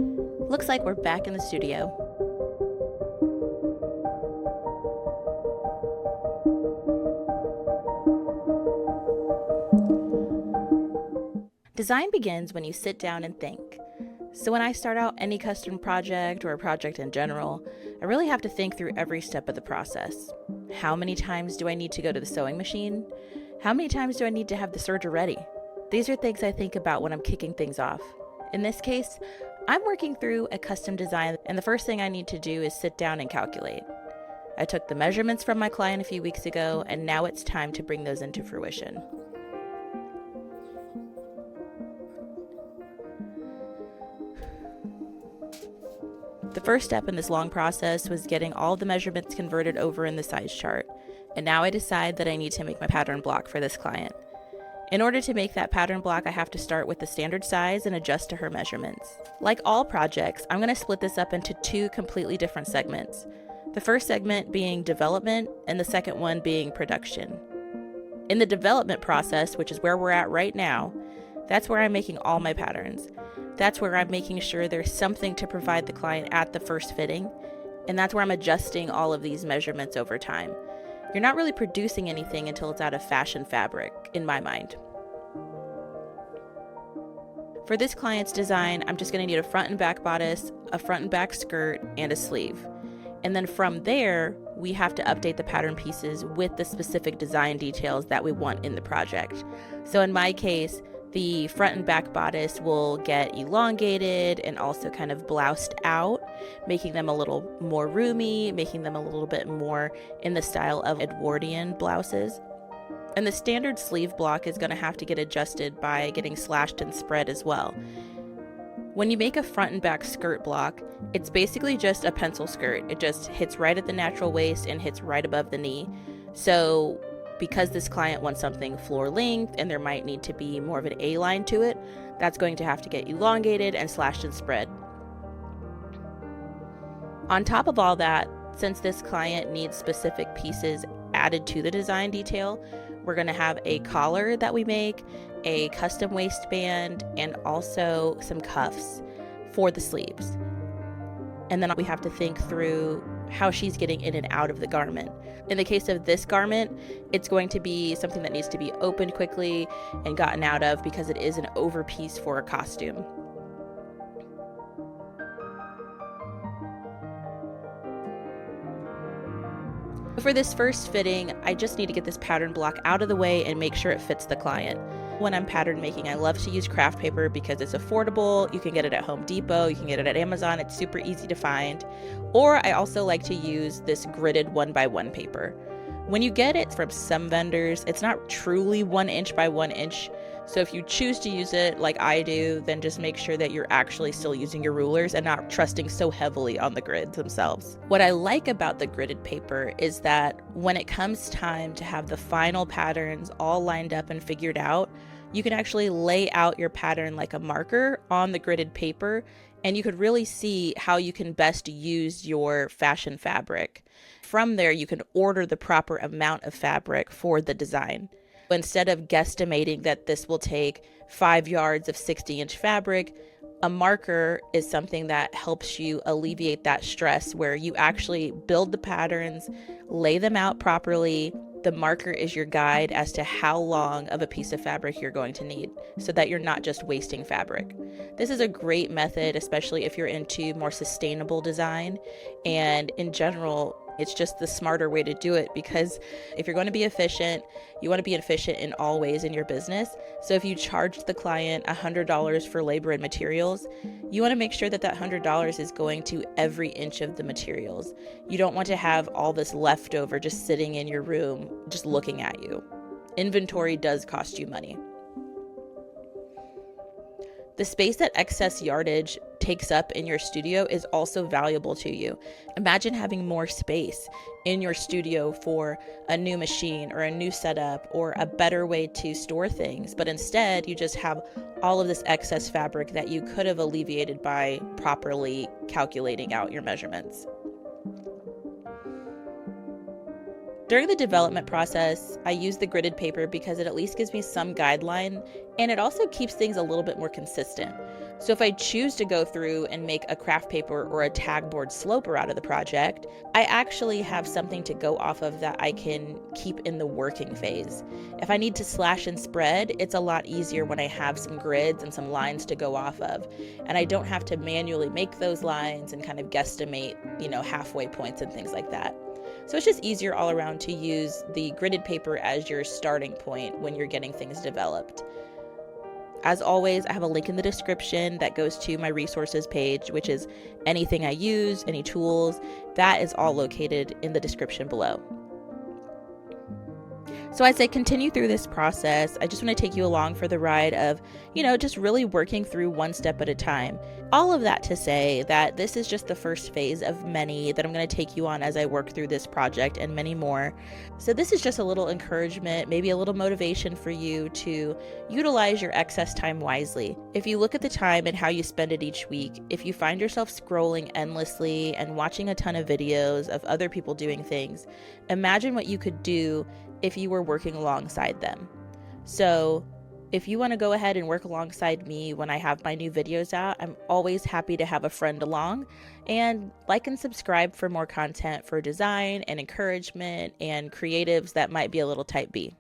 Looks like we're back in the studio. Design begins when you sit down and think. So when I start out any custom project or a project in general, I really have to think through every step of the process. How many times do I need to go to the sewing machine? How many times do I need to have the serger ready? These are things I think about when I'm kicking things off. In this case, I'm working through a custom design, and the first thing I need to do is sit down and calculate. I took the measurements from my client a few weeks ago, and now it's time to bring those into fruition. The first step in this long process was getting all the measurements converted over in the size chart, and now I decide that I need to make my pattern block for this client. In order to make that pattern block, I have to start with the standard size and adjust to her measurements. Like all projects, I'm going to split this up into two completely different segments. The first segment being development, and the second one being production. In the development process, which is where we're at right now, that's where I'm making all my patterns. That's where I'm making sure there's something to provide the client at the first fitting, and that's where I'm adjusting all of these measurements over time. You're not really producing anything until it's out of fashion fabric, in my mind. For this client's design, I'm just going to need a front and back bodice, a front and back skirt, and a sleeve. And then from there, we have to update the pattern pieces with the specific design details that we want in the project. So in my case, the front and back bodice will get elongated and also kind of bloused out, making them a little more roomy, making them a little bit more in the style of Edwardian blouses. And the standard sleeve block is going to have to get adjusted by getting slashed and spread as well. When you make a front and back skirt block, it's basically just a pencil skirt. It just hits right at the natural waist and hits right above the knee. So because this client wants something floor length and there might need to be more of an A-line to it, that's going to have to get elongated and slashed and spread. On top of all that, since this client needs specific pieces added to the design detail, we're going to have a collar that we make, a custom waistband, and also some cuffs for the sleeves. And then we have to think through how she's getting in and out of the garment. In the case of this garment, it's going to be something that needs to be opened quickly and gotten out of because it is an overpiece for a costume. For this first fitting, I just need to get this pattern block out of the way and make sure it fits the client. When I'm pattern making, I love to use craft paper because it's affordable. You can get it at Home Depot, you can get it at Amazon, it's super easy to find. Or I also like to use this gridded 1x1 paper. When you get it from some vendors, it's not truly 1 inch by 1 inch. So if you choose to use it like I do, then just make sure that you're actually still using your rulers and not trusting so heavily on the grids themselves. What I like about the gridded paper is that when it comes time to have the final patterns all lined up and figured out, you can actually lay out your pattern like a marker on the gridded paper, and you could really see how you can best use your fashion fabric. From there, you can order the proper amount of fabric for the design. Instead of guesstimating that this will take 5 yards of 60-inch fabric, a marker is something that helps you alleviate that stress where you actually build the patterns, lay them out properly. The marker is your guide as to how long of a piece of fabric you're going to need so that you're not just wasting fabric. This is a great method, especially if you're into more sustainable design, and in general, it's just the smarter way to do it because if you're going to be efficient, you want to be efficient in all ways in your business. So if you charge the client $100 for labor and materials, you want to make sure that that $100 is going to every inch of the materials. You don't want to have all this leftover just sitting in your room, just looking at you. Inventory does cost you money. The space that excess yardage takes up in your studio is also valuable to you. Imagine having more space in your studio for a new machine or a new setup or a better way to store things, but instead you just have all of this excess fabric that you could have alleviated by properly calculating out your measurements. During the development process, I use the gridded paper because it at least gives me some guideline, and it also keeps things a little bit more consistent. So if I choose to go through and make a craft paper or a tag board sloper out of the project, I actually have something to go off of that I can keep in the working phase. If I need to slash and spread, it's a lot easier when I have some grids and some lines to go off of. And I don't have to manually make those lines and kind of guesstimate, halfway points and things like that. So it's just easier all around to use the gridded paper as your starting point when you're getting things developed. As always, I have a link in the description that goes to my resources page, which is anything I use, any tools, that is all located in the description below. So I say continue through this process. I just want to take you along for the ride of, just really working through one step at a time. All of that to say that this is just the first phase of many that I'm going to take you on as I work through this project and many more. So this is just a little encouragement, maybe a little motivation for you to utilize your excess time wisely. If you look at the time and how you spend it each week, if you find yourself scrolling endlessly and watching a ton of videos of other people doing things, imagine what you could do if you were working alongside them. So if you want to go ahead and work alongside me when I have my new videos out, I'm always happy to have a friend along. And like and subscribe for more content for design and encouragement and creatives that might be a little type B.